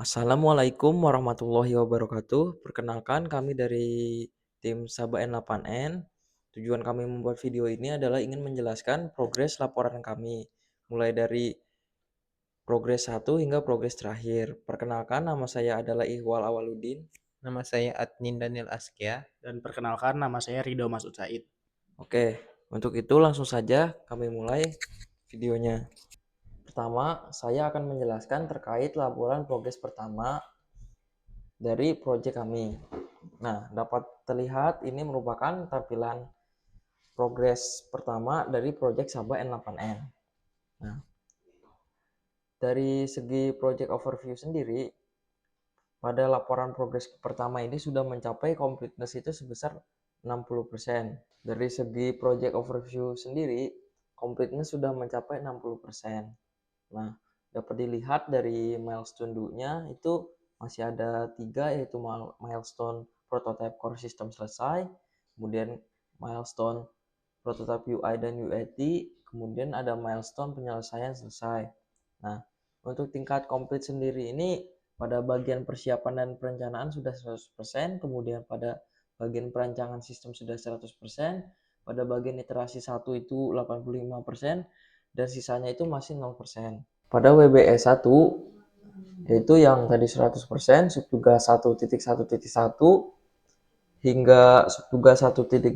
Assalamualaikum warahmatullahi wabarakatuh. Perkenalkan kami dari tim Sabah N8N. Tujuan kami membuat video ini adalah ingin menjelaskan progres laporan kami, mulai dari progres 1 hingga progres terakhir. Perkenalkan, nama saya adalah Ihwal Awaludin. Nama saya Adnin Daniel Askia. Dan perkenalkan, nama saya Rido Masud Said. Oke, untuk itu langsung saja kami mulai videonya. Pertama, saya akan menjelaskan terkait laporan progres pertama dari proyek kami. Nah, dapat terlihat ini merupakan tampilan progres pertama dari proyek Sabah N8N. Nah, dari segi project overview sendiri, pada laporan progres pertama ini sudah mencapai completeness itu sebesar 60%. Dari segi project overview sendiri, completeness sudah mencapai 60%. Nah, dapat dilihat dari milestone dulu-nya itu masih ada 3, yaitu milestone prototype core system selesai, kemudian milestone prototype UI dan UAT, kemudian ada milestone penyelesaian selesai. Nah, untuk tingkat komplit sendiri ini pada bagian persiapan dan perencanaan sudah 100%, kemudian pada bagian perancangan sistem sudah 100%, pada bagian iterasi 1 itu 85%, dan sisanya itu masih 0%. Pada WBS 1 yaitu yang tadi 100%, subtugas 1.1.1 hingga subtugas 1.2.1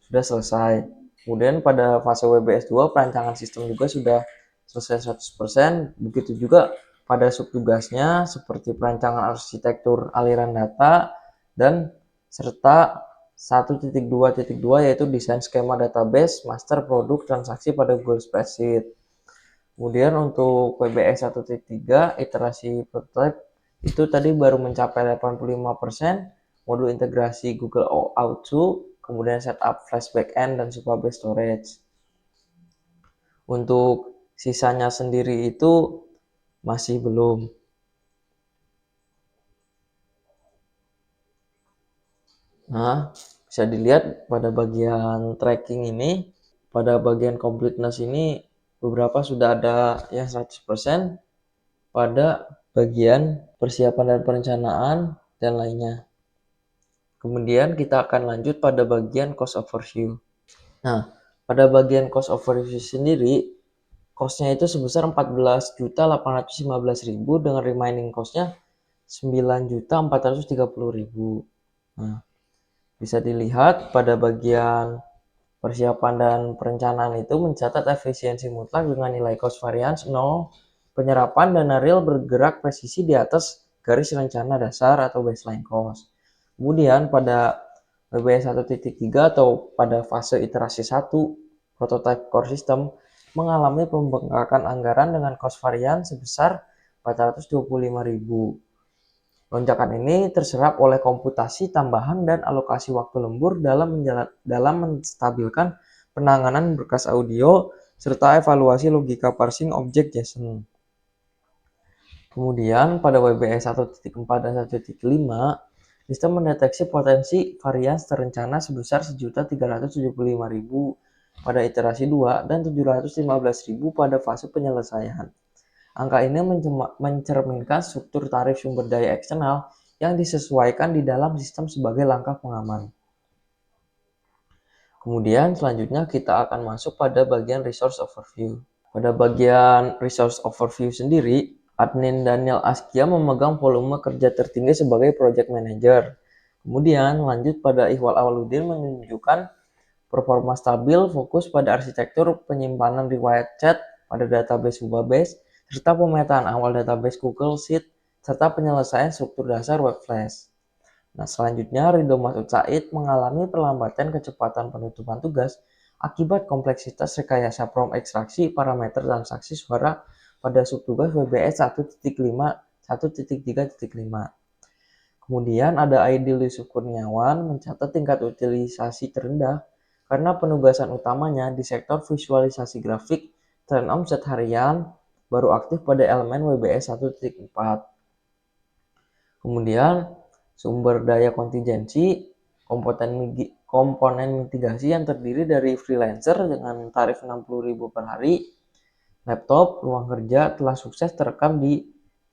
sudah selesai. Kemudian pada fase WBS 2 perancangan sistem juga sudah selesai 100%. Begitu juga pada subtugasnya seperti perancangan arsitektur aliran data dan serta 1.2.2 yaitu desain skema database master produk transaksi pada Google Spreadsheet. Kemudian untuk WBS 1.3 iterasi prototype itu tadi baru mencapai 85%, modul integrasi Google Auth, kemudian setup Flash Backend dan Supabase Storage. Untuk sisanya sendiri itu masih belum. Nah, bisa dilihat pada bagian tracking ini, pada bagian completeness ini beberapa sudah ada yang 100%, pada bagian persiapan dan perencanaan dan lainnya. Kemudian kita akan lanjut pada bagian cost overview. Nah, pada bagian cost overview sendiri, cost-nya itu sebesar 14.815.000 dengan remaining cost-nya 9.430.000. Nah, bisa dilihat pada bagian persiapan dan perencanaan itu mencatat efisiensi mutlak dengan nilai cost variance 0, penyerapan dana real bergerak presisi di atas garis rencana dasar atau baseline cost. Kemudian pada WBS 1.3 atau pada fase iterasi 1 prototype core system mengalami pembengkakan anggaran dengan cost variance sebesar 425.000. Lonjakan ini terserap oleh komputasi tambahan dan alokasi waktu lembur dalam menstabilkan penanganan berkas audio serta evaluasi logika parsing objek JSON. Kemudian pada WBS 1.4 dan 1.5, sistem mendeteksi potensi varians terencana sebesar 1.375.000 pada iterasi 2 dan 715.000 pada fase penyelesaian. Angka ini mencerminkan struktur tarif sumber daya eksternal yang disesuaikan di dalam sistem sebagai langkah pengaman. Kemudian selanjutnya kita akan masuk pada bagian resource overview. Pada bagian resource overview sendiri, Adnin Daniel Askia memegang volume kerja tertinggi sebagai project manager. Kemudian lanjut pada Ihwal Awaludin menunjukkan performa stabil, fokus pada arsitektur penyimpanan riwayat chat pada database Supabase, serta pemetaan awal database Google Sheet, serta penyelesaian struktur dasar web flash. Nah, selanjutnya Rido Masud Said mengalami perlambatan kecepatan penutupan tugas akibat kompleksitas rekayasa prompt ekstraksi parameter transaksi suara pada subtugas WBS 1.5 1.3.5. Kemudian ada Aidil Yusuf Kurniawan mencatat tingkat utilisasi terendah karena penugasan utamanya di sektor visualisasi grafik tren omset harian baru aktif pada elemen WBS 1.4. Kemudian sumber daya kontingensi, komponen mitigasi yang terdiri dari freelancer dengan tarif 60.000 per hari, laptop, ruang kerja telah sukses terekam di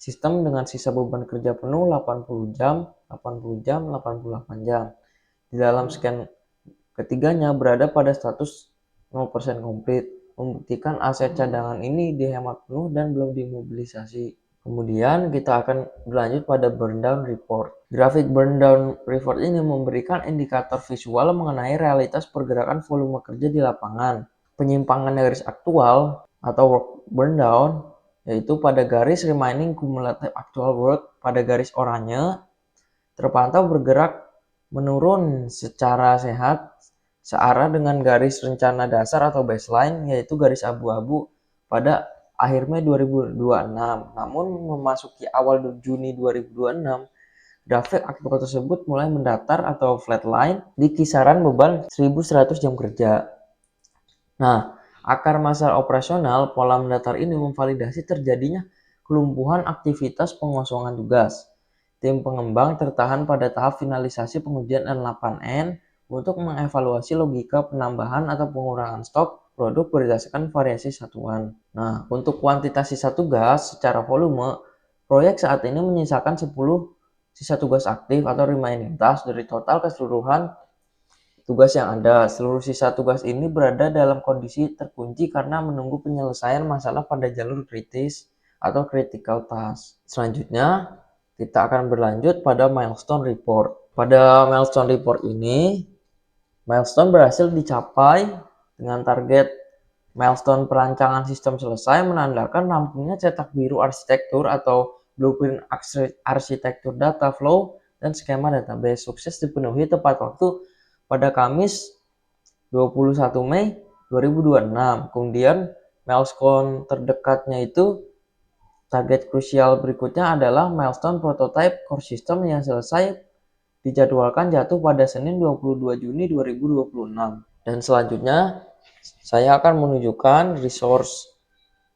sistem dengan sisa beban kerja penuh 80 jam, 80 jam, 88 jam. Di dalam scan ketiganya berada pada status 0% komplit, membuktikan aset cadangan ini dihemat penuh dan belum dimobilisasi. Kemudian kita akan berlanjut pada burn down report. Grafik burn down report ini memberikan indikator visual mengenai realitas pergerakan volume kerja di lapangan. Penyimpangan garis aktual atau work burn down yaitu pada garis remaining cumulative actual work pada garis oranye terpantau bergerak menurun secara sehat searah dengan garis rencana dasar atau baseline yaitu garis abu-abu pada akhir Mei 2026. Namun memasuki awal Juni 2026, grafik aktual tersebut mulai mendatar atau flatline di kisaran beban 1100 jam kerja. Nah, akar masalah operasional pola mendatar ini memvalidasi terjadinya kelumpuhan aktivitas pengosongan tugas. Tim pengembang tertahan pada tahap finalisasi pengujian N8N untuk mengevaluasi logika penambahan atau pengurangan stok produk berdasarkan variasi satuan. Nah, untuk kuantitas sisa tugas secara volume, proyek saat ini menyisakan 10 sisa tugas aktif atau remaining task dari total keseluruhan tugas yang ada. Seluruh sisa tugas ini berada dalam kondisi terkunci karena menunggu penyelesaian masalah pada jalur kritis atau critical task. Selanjutnya, kita akan berlanjut pada milestone report. Pada milestone report ini, milestone berhasil dicapai dengan target milestone perancangan sistem selesai menandakan rampungnya cetak biru arsitektur atau blueprint arsitektur data flow dan skema database sukses dipenuhi tepat waktu pada Kamis 21 Mei 2026. Kemudian milestone terdekatnya itu target krusial berikutnya adalah milestone prototype core system yang selesai dijadwalkan jatuh pada Senin 22 Juni 2026. Dan selanjutnya saya akan menunjukkan resource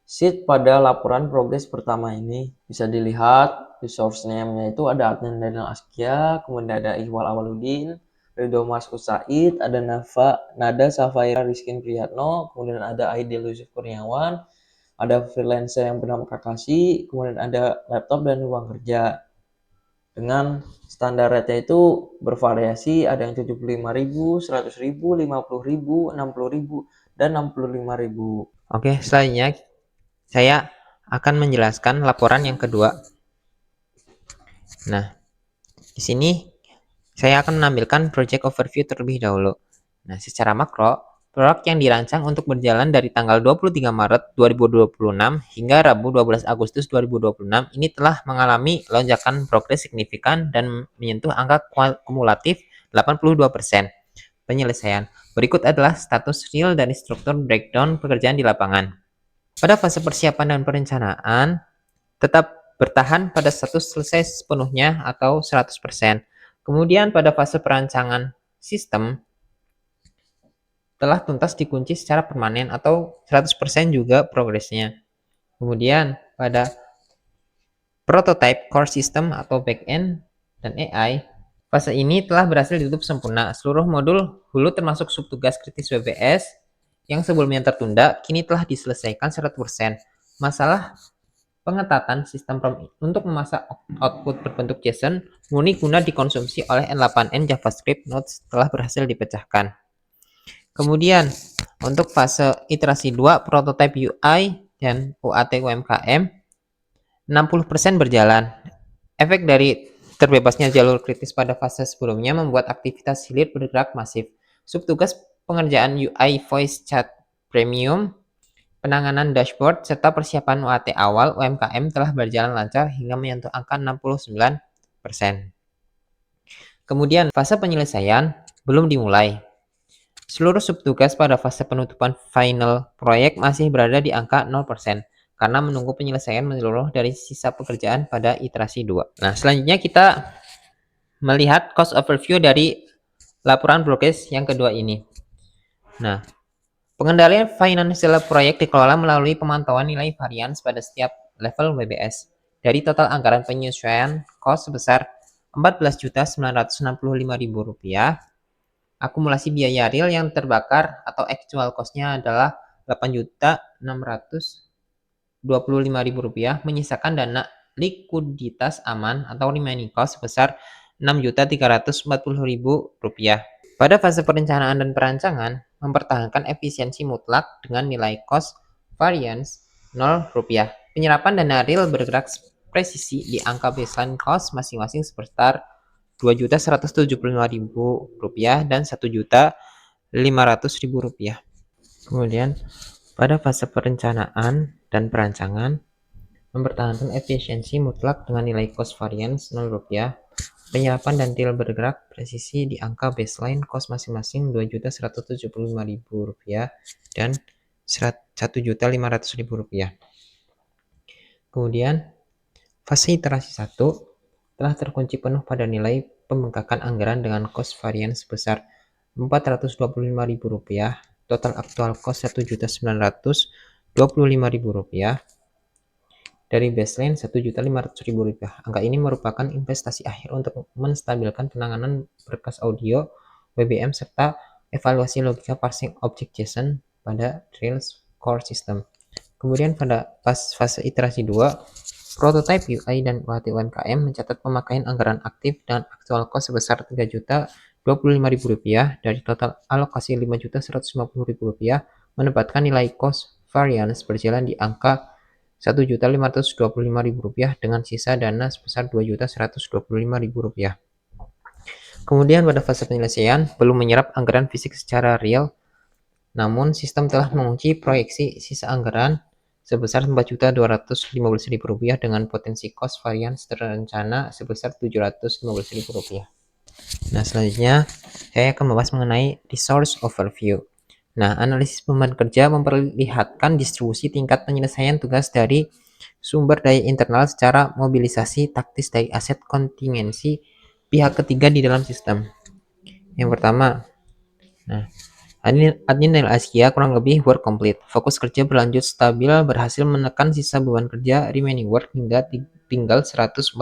sheet pada laporan progres pertama ini. Bisa dilihat resource name-nya itu ada Adnan Daniel Askia, kemudian ada Iqbal Awaludin, Ridho Masud Said, ada Nada Safaira Rizkin Priyatno, kemudian ada Aidil Yusuf Kurniawan, ada freelancer yang bernama Kakashi, kemudian ada laptop dan ruang kerja. Dengan standar rate itu bervariasi, ada yang 75.000, 100.000, 50.000, 60.000, dan 65.000. Oke, selanjutnya saya akan menjelaskan laporan yang kedua. Nah, di sini saya akan menampilkan project overview terlebih dahulu. Nah, secara makro, proyek yang dirancang untuk berjalan dari tanggal 23 Maret 2026 hingga Rabu 12 Agustus 2026 ini telah mengalami lonjakan progres signifikan dan menyentuh angka kumulatif 82% penyelesaian. Berikut adalah status real dari struktur breakdown pekerjaan di lapangan. Pada fase persiapan dan perencanaan, tetap bertahan pada status selesai sepenuhnya atau 100%. Kemudian pada fase perancangan sistem telah tuntas dikunci secara permanen atau 100% juga progresnya. Kemudian pada prototype core system atau backend dan AI, fase ini telah berhasil ditutup sempurna. Seluruh modul hulu termasuk subtugas kritis WBS yang sebelumnya tertunda kini telah diselesaikan 100%. Masalah pengetatan sistem untuk memasak output berbentuk JSON murni guna dikonsumsi oleh N8N JavaScript Nodes telah berhasil dipecahkan. Kemudian, untuk fase iterasi 2 prototype UI dan UAT UMKM 60% berjalan. Efek dari terbebasnya jalur kritis pada fase sebelumnya membuat aktivitas hilir bergerak masif. Subtugas pengerjaan UI Voice Chat Premium, penanganan dashboard, serta persiapan UAT awal UMKM telah berjalan lancar hingga menyentuh angka 69%. Kemudian, fase penyelesaian belum dimulai. Seluruh subtugas pada fase penutupan final proyek masih berada di angka 0% karena menunggu penyelesaian menyeluruh dari sisa pekerjaan pada iterasi 2. Nah, selanjutnya kita melihat cost overview dari laporan progres yang kedua ini. Nah, pengendalian financial proyek dikelola melalui pemantauan nilai varians pada setiap level WBS. Dari total anggaran penyesuaian cost sebesar Rp14.965.000, akumulasi biaya real yang terbakar atau actual cost-nya adalah Rp8.625.000, menyisakan dana likuiditas aman atau remaining cost sebesar Rp6.340.000. Pada fase perencanaan dan perancangan, mempertahankan efisiensi mutlak dengan nilai cost variance Rp0. Penyerapan dana real bergerak presisi di angka baseline cost masing-masing sebesar Rp2.175.000 dan Rp1.500.000. Kemudian, pada fase perencanaan dan perancangan, mempertahankan efisiensi mutlak dengan nilai cost variance Rp0. Penyerapan dan real bergerak presisi di angka baseline cost masing-masing Rp2.175.000 dan Rp1.500.000. Kemudian, fase iterasi 1 telah terkunci penuh pada nilai pembengkakan anggaran dengan cost variance sebesar Rp425.000, total aktual cost Rp1.925.000, dari baseline Rp1.500.000. Angka ini merupakan investasi akhir untuk menstabilkan penanganan berkas audio, WBM, serta evaluasi logika parsing object JSON pada Rails core system. Kemudian pada fase iterasi 2, prototype UI dan UAT UMKM mencatat pemakaian anggaran aktif dengan aktual cost sebesar Rp3.025.000 dari total alokasi Rp5.150.000, menempatkan nilai cost variance berjalan di angka Rp1.525.000 dengan sisa dana sebesar Rp2.125.000. Kemudian pada fase penyelesaian, belum menyerap anggaran fisik secara real, namun sistem telah mengunci proyeksi sisa anggaran sebesar Rp4.215.000 dengan potensi cost variance terencana sebesar Rp715.000. Nah, selanjutnya saya akan membahas mengenai resource overview. Nah, analisis beban kerja memperlihatkan distribusi tingkat penyelesaian tugas dari sumber daya internal secara mobilisasi taktis dari aset kontingensi pihak ketiga di dalam sistem. Yang pertama, admin dan Asia kurang lebih work complete. Fokus kerja berlanjut stabil, berhasil menekan sisa beban kerja remaining work hingga tinggal 144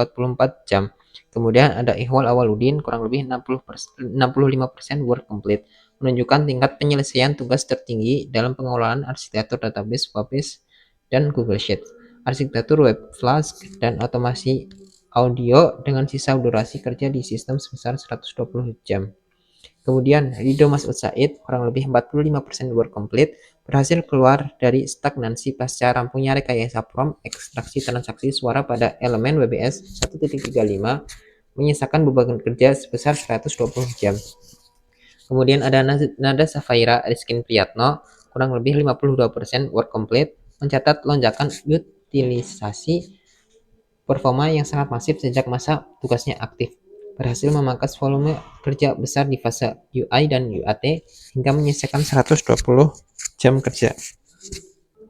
jam. Kemudian ada Ihwal Awaludin kurang lebih 65% work complete, menunjukkan tingkat penyelesaian tugas tertinggi dalam pengelolaan arsitektur database Webase dan Google Sheets, arsitektur web Flask, dan otomasi audio dengan sisa durasi kerja di sistem sebesar 120 jam. Kemudian Rido Masud Said kurang lebih 45% work complete, berhasil keluar dari stagnansi pasca rampungnya rekayasa prompt ekstraksi transaksi suara pada elemen WBS 1.35, menyisakan beban kerja sebesar 120 jam. Kemudian ada Nada Safaira Rizkin Priyatno, kurang lebih 52% work complete, mencatat lonjakan utilisasi performa yang sangat masif sejak masa tugasnya aktif, berhasil memangkas volume kerja besar di fase UI dan UAT hingga menyisakan 120 jam kerja.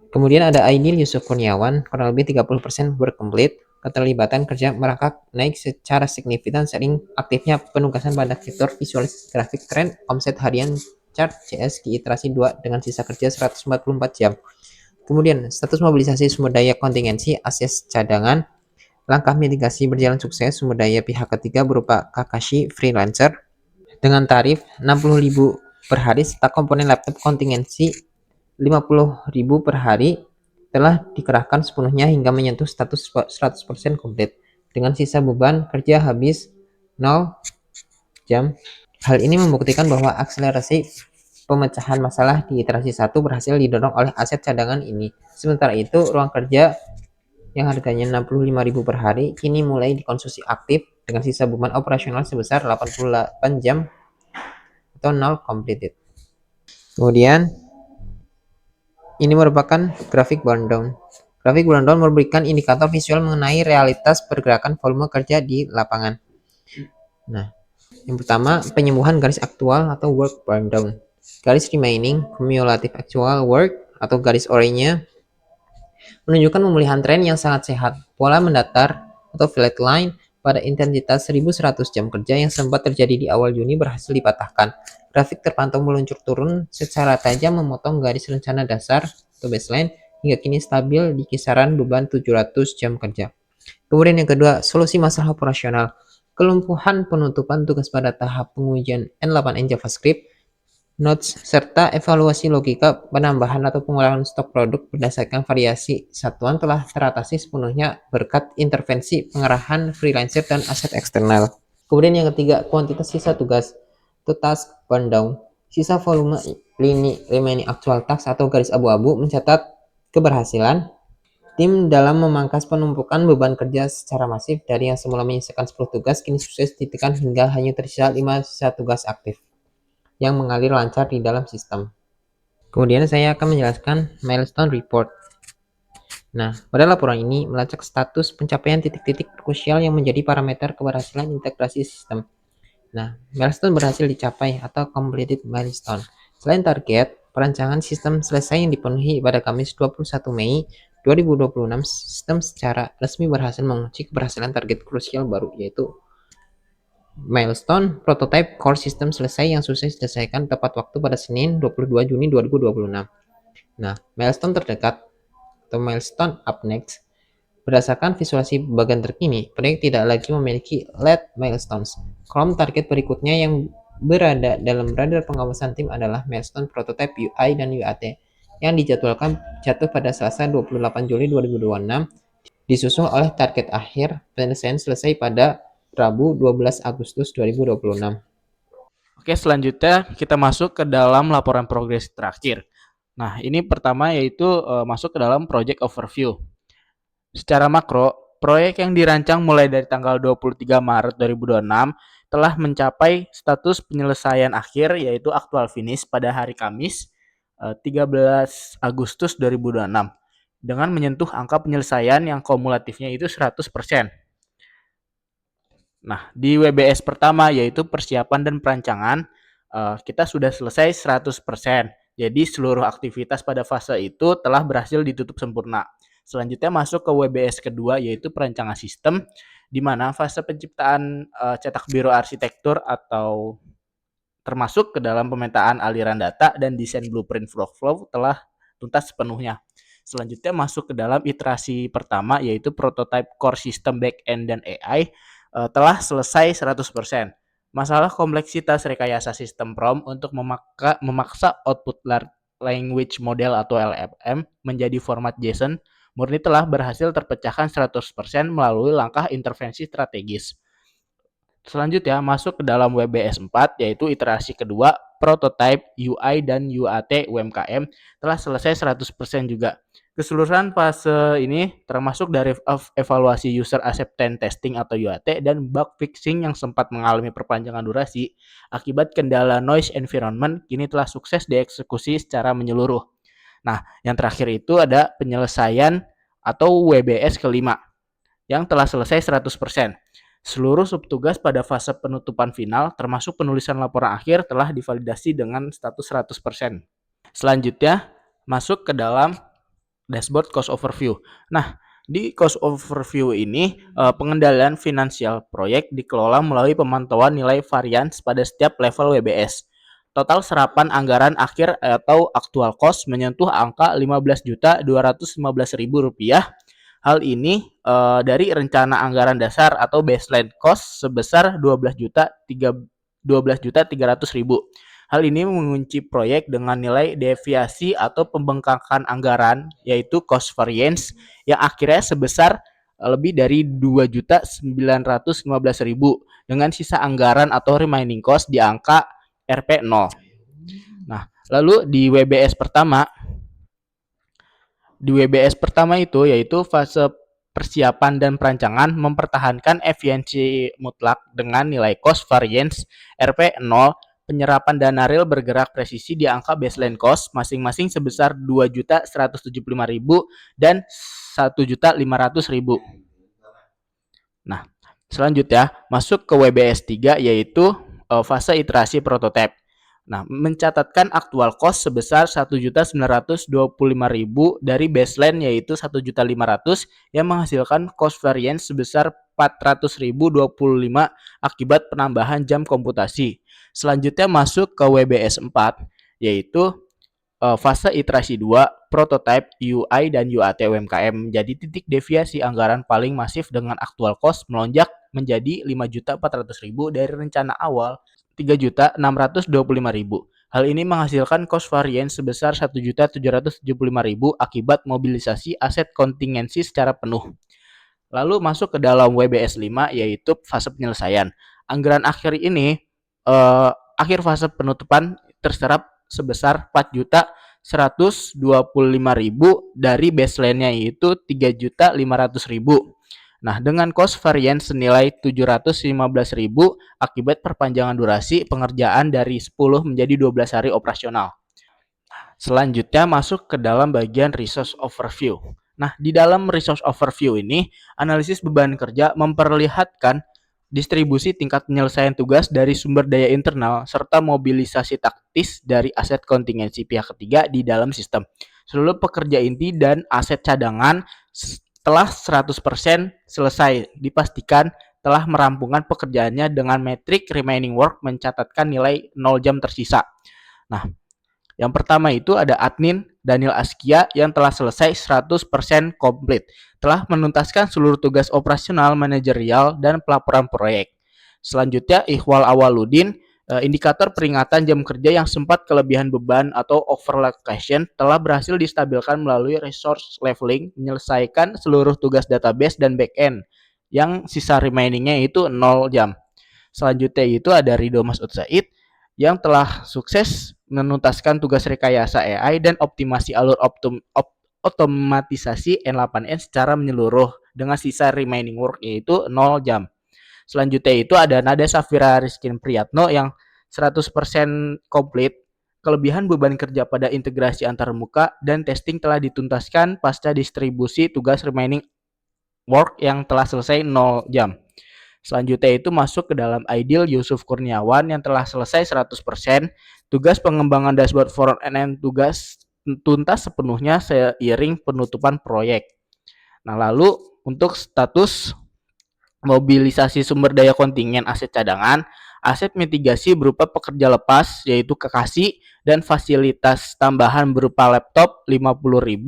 Kemudian ada Aidil Yusuf Kurniawan, kurang lebih 30% work complete, keterlibatan kerja merangkak naik secara signifikan sering aktifnya penugasan pada fitur visualisasi grafik trend omset harian chart CS di iterasi 2 dengan sisa kerja 144 jam. Kemudian status mobilisasi sumber daya kontingensi akses cadangan, langkah mitigasi berjalan sukses sumber daya pihak ketiga berupa Kakashi freelancer dengan tarif 60.000 per hari serta komponen laptop kontingensi 50.000 per hari telah dikerahkan sepenuhnya hingga menyentuh status 100% komplit dengan sisa beban kerja habis 0 jam. Hal ini membuktikan bahwa akselerasi pemecahan masalah di iterasi 1 berhasil didorong oleh aset cadangan ini. Sementara itu, ruang kerja yang harganya 65.000 per hari kini mulai dikonsumsi aktif dengan sisa beban operasional sebesar 88 jam atau 0 completed. Kemudian ini merupakan grafik burn down. Grafik burn down memberikan indikator visual mengenai realitas pergerakan volume kerja di lapangan. Nah, yang pertama penyembuhan garis aktual atau work burn down. Garis remaining cumulative actual work atau garis oranye menunjukkan pemulihan tren yang sangat sehat. Pola mendatar atau flat line pada intensitas 1.100 jam kerja yang sempat terjadi di awal Juni berhasil dipatahkan. Grafik terpantau meluncur turun secara tajam memotong garis rencana dasar atau baseline hingga kini stabil di kisaran beban 700 jam kerja. Kemudian yang kedua, solusi masalah operasional. Kelumpuhan penutupan tugas pada tahap pengujian N8N JavaScript notes, serta evaluasi logika penambahan atau pengulangan stok produk berdasarkan variasi satuan telah teratasi sepenuhnya berkat intervensi pengerahan freelancer dan aset eksternal. Kemudian yang ketiga, kuantitas sisa tugas atau task burn down. Sisa volume lini remaining actual task atau garis abu-abu mencatat keberhasilan tim dalam memangkas penumpukan beban kerja secara masif dari yang semula menyisakan 10 tugas kini sukses ditekan hingga hanya tersisa 5 sisa tugas aktif yang mengalir lancar di dalam sistem. Kemudian saya akan menjelaskan milestone report. Nah, pada laporan ini melacak status pencapaian titik-titik krusial yang menjadi parameter keberhasilan integrasi sistem. Nah, milestone berhasil dicapai atau completed milestone. Selain target, perancangan sistem selesai yang dipenuhi pada Kamis 21 Mei 2026, sistem secara resmi berhasil mengunci keberhasilan target krusial baru, yaitu milestone prototype core system selesai yang sukses diselesaikan tepat waktu pada Senin 22 Juni 2026. Nah, milestone terdekat atau milestone up next. Berdasarkan visualisasi bagian terkini, proyek tidak lagi memiliki late milestones. Kolom target berikutnya yang berada dalam radar pengawasan tim adalah milestone prototype UI dan UAT yang dijadwalkan jatuh pada Selasa 28 Juli 2026, disusul oleh target akhir penyelesaian selesai pada Rabu 12 Agustus 2026. Oke, selanjutnya kita masuk ke dalam laporan progres terakhir. Nah, ini pertama yaitu masuk ke dalam project overview. Secara makro, proyek yang dirancang mulai dari tanggal 23 Maret 2026 telah mencapai status penyelesaian akhir yaitu actual finish pada hari Kamis 13 Agustus 2026 dengan menyentuh angka penyelesaian yang kumulatifnya itu 100%. Nah, di WBS pertama yaitu persiapan dan perancangan, kita sudah selesai 100%. Jadi seluruh aktivitas pada fase itu telah berhasil ditutup sempurna. Selanjutnya masuk ke WBS kedua yaitu perancangan sistem, di mana fase penciptaan cetak biru arsitektur atau termasuk ke dalam pemetaan aliran data dan desain blueprint workflow telah tuntas sepenuhnya. Selanjutnya masuk ke dalam iterasi pertama yaitu prototype core system backend dan AI telah selesai 100%. Masalah kompleksitas rekayasa sistem prompt untuk memaksa output large language model atau LLM menjadi format JSON murni telah berhasil terpecahkan 100% melalui langkah intervensi strategis. Selanjutnya masuk ke dalam WBS 4 yaitu iterasi kedua prototype UI dan UAT UMKM telah selesai 100% juga. Keseluruhan fase ini termasuk dari evaluasi user acceptance testing atau UAT dan bug fixing yang sempat mengalami perpanjangan durasi akibat kendala noise environment kini telah sukses dieksekusi secara menyeluruh. Nah, yang terakhir itu ada penyelesaian atau WBS kelima yang telah selesai 100%. Seluruh subtugas pada fase penutupan final termasuk penulisan laporan akhir telah divalidasi dengan status 100%. Selanjutnya masuk ke dalam dashboard cost overview. Nah, di cost overview ini pengendalian finansial proyek dikelola melalui pemantauan nilai varians pada setiap level WBS. Total serapan anggaran akhir atau actual cost menyentuh angka Rp15.215.000. Hal ini dari rencana anggaran dasar atau baseline cost sebesar Rp12.300.000. Hal ini mengunci proyek dengan nilai deviasi atau pembengkakan anggaran yaitu cost variance yang akhirnya sebesar lebih dari Rp2.915.000 dengan sisa anggaran atau remaining cost di angka Rp0. Nah, lalu di WBS pertama itu yaitu fase persiapan dan perancangan mempertahankan efisiensi mutlak dengan nilai cost variance Rp0. Penyerapan dana real bergerak presisi di angka baseline cost masing-masing sebesar Rp2.175.000 dan Rp1.500.000. Nah, selanjutnya masuk ke WBS 3 yaitu fase iterasi prototype. Nah, mencatatkan aktual cost sebesar Rp1.925.000 dari baseline yaitu Rp1.500.000 yang menghasilkan cost variance sebesar Rp400.025 akibat penambahan jam komputasi. Selanjutnya masuk ke WBS 4 yaitu fase iterasi 2 prototype UI dan UAT UMKM menjadi titik deviasi anggaran paling masif dengan aktual cost melonjak menjadi Rp5.400.000 dari rencana awal Rp3.625.000. Hal ini menghasilkan cost variance sebesar 1.775.000 akibat mobilisasi aset kontingensi secara penuh. Lalu masuk ke dalam WBS 5 yaitu fase penyelesaian. Anggaran akhir ini akhir fase penutupan terserap sebesar 4.125.000 dari baseline-nya yaitu 3.500.000. Nah, dengan cost variance senilai 715.000 akibat perpanjangan durasi pengerjaan dari 10 menjadi 12 hari operasional. Selanjutnya masuk ke dalam bagian resource overview. Nah, di dalam resource overview ini, analisis beban kerja memperlihatkan distribusi tingkat penyelesaian tugas dari sumber daya internal serta mobilisasi taktis dari aset kontingensi pihak ketiga di dalam sistem. Seluruh pekerja inti dan aset cadangan telah 100% selesai, dipastikan telah merampungkan pekerjaannya dengan metrik remaining work mencatatkan nilai 0 jam tersisa. Nah, yang pertama itu ada admin Daniel Askia yang telah selesai 100% komplit, telah menuntaskan seluruh tugas operasional, manajerial, dan pelaporan proyek. Selanjutnya Ikhwal Awaludin, indikator peringatan jam kerja yang sempat kelebihan beban atau overlocation telah berhasil distabilkan melalui resource leveling, menyelesaikan seluruh tugas database dan backend, yang sisa remainingnya itu 0 jam. Selanjutnya itu ada Ridho Masud Said yang telah sukses menuntaskan tugas rekayasa AI dan optimasi alur otomatisasi N8N secara menyeluruh dengan sisa remaining work yaitu 0 jam. Selanjutnya itu ada Nada Safira Rizkin Priyatno yang 100% komplit. Kelebihan beban kerja pada integrasi antarmuka dan testing telah dituntaskan pasca distribusi tugas remaining work yang telah selesai 0 jam. Selanjutnya itu masuk ke dalam Ideal Yusuf Kurniawan yang telah selesai 100%. Tugas pengembangan dashboard front end tugas tuntas sepenuhnya seiring penutupan proyek. Nah, lalu untuk status mobilisasi sumber daya kontingen aset cadangan, aset mitigasi berupa pekerja lepas yaitu kekasih dan fasilitas tambahan berupa laptop 50.000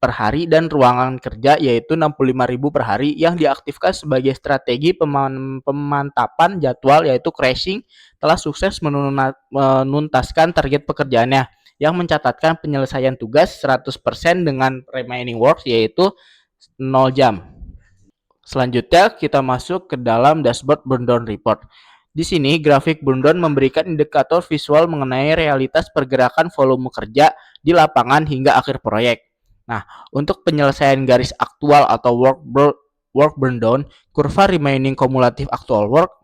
per hari dan ruangan kerja yaitu 65.000 per hari yang diaktifkan sebagai strategi pemantapan jadwal yaitu crashing telah sukses menuntaskan target pekerjaannya yang mencatatkan penyelesaian tugas 100% dengan remaining work yaitu 0 jam. Selanjutnya kita masuk ke dalam dashboard burn down report. Di sini grafik burn down memberikan indikator visual mengenai realitas pergerakan volume kerja di lapangan hingga akhir proyek. Nah, untuk penyelesaian garis aktual atau work burn down, kurva remaining kumulatif actual work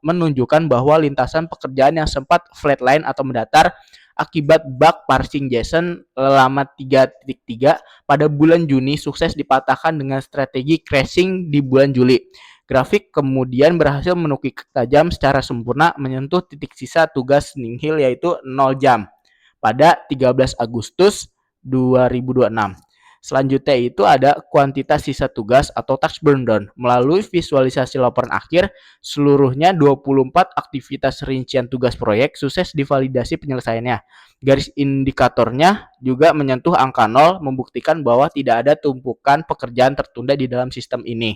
menunjukkan bahwa lintasan pekerjaan yang sempat flatline atau mendatar akibat bug parsing JSON lama 3.3 pada bulan Juni sukses dipatahkan dengan strategi crashing di bulan Juli. Grafik kemudian berhasil menukik tajam secara sempurna menyentuh titik sisa tugas nihil yaitu 0 jam pada 13 Agustus 2026. Selanjutnya itu ada kuantitas sisa tugas atau task burn down. Melalui visualisasi laporan akhir, seluruhnya 24 aktivitas rincian tugas proyek sukses divalidasi penyelesaiannya. Garis indikatornya juga menyentuh angka 0, membuktikan bahwa tidak ada tumpukan pekerjaan tertunda di dalam sistem ini.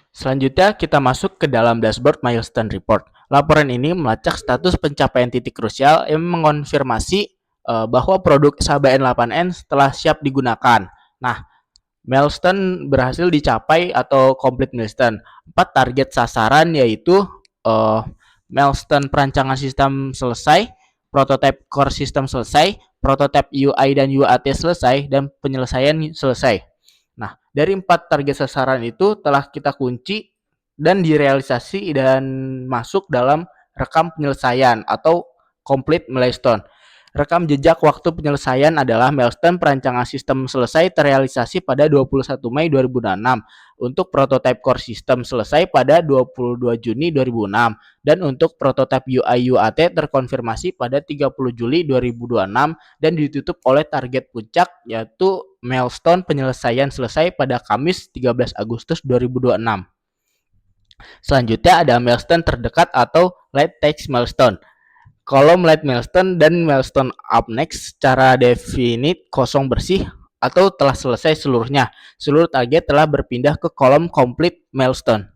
Selanjutnya kita masuk ke dalam dashboard milestone report. Laporan ini melacak status pencapaian titik krusial yang mengonfirmasi bahwa produk Saba N8N telah siap digunakan. Nah, milestone berhasil dicapai atau complete milestone. 4 target sasaran yaitu milestone perancangan sistem selesai, prototype core system selesai, prototype UI dan UAT selesai, dan penyelesaian selesai. Nah, dari 4 target sasaran itu telah kita kunci dan direalisasi dan masuk dalam rekam penyelesaian atau complete milestone. Rekam jejak waktu penyelesaian adalah milestone perancangan sistem selesai terrealisasi pada 21 Mei 2006, untuk prototype core system selesai pada 22 Juni 2006, dan untuk prototype UI UAT terkonfirmasi pada 30 Juli 2026 dan ditutup oleh target puncak yaitu milestone penyelesaian selesai pada Kamis 13 Agustus 2026. Selanjutnya ada milestone terdekat atau late stage milestone. Kolom late milestone dan milestone up next secara definite kosong bersih atau telah selesai seluruhnya. Seluruh target telah berpindah ke kolom complete milestone.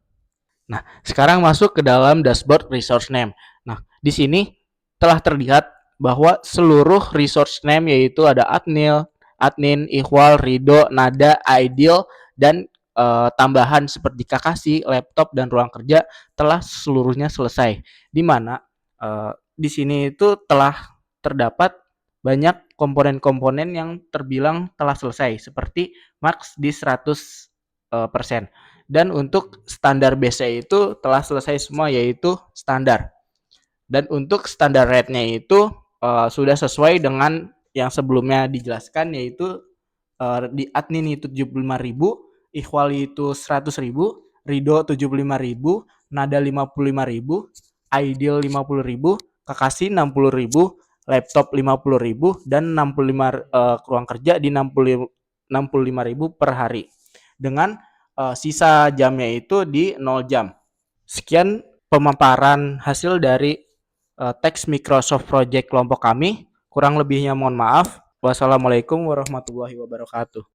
Nah, sekarang masuk ke dalam dashboard resource name. Nah, di sini telah terlihat bahwa seluruh resource name yaitu ada admin, Ikhwal, Rido, Nada, Aidil, dan tambahan seperti Kakasi, laptop, dan ruang kerja telah seluruhnya selesai. Di mana di sini itu telah terdapat banyak komponen-komponen yang terbilang telah selesai seperti max di 100%. Dan untuk standar base itu telah selesai semua yaitu standar. Dan untuk standar rate-nya itu sudah sesuai dengan yang sebelumnya dijelaskan yaitu di admin itu 75.000, Ikhwal itu 100.000, Rido 75.000, Nada 55.000, Aidil 50.000, Kakasi 60.000, laptop 50.000, dan 65 ruang kerja di 65.000 per hari. Dengan sisa jamnya itu di 0 jam. Sekian pemaparan hasil dari teks Microsoft Project kelompok kami. Kurang lebihnya mohon maaf. Wassalamualaikum warahmatullahi wabarakatuh.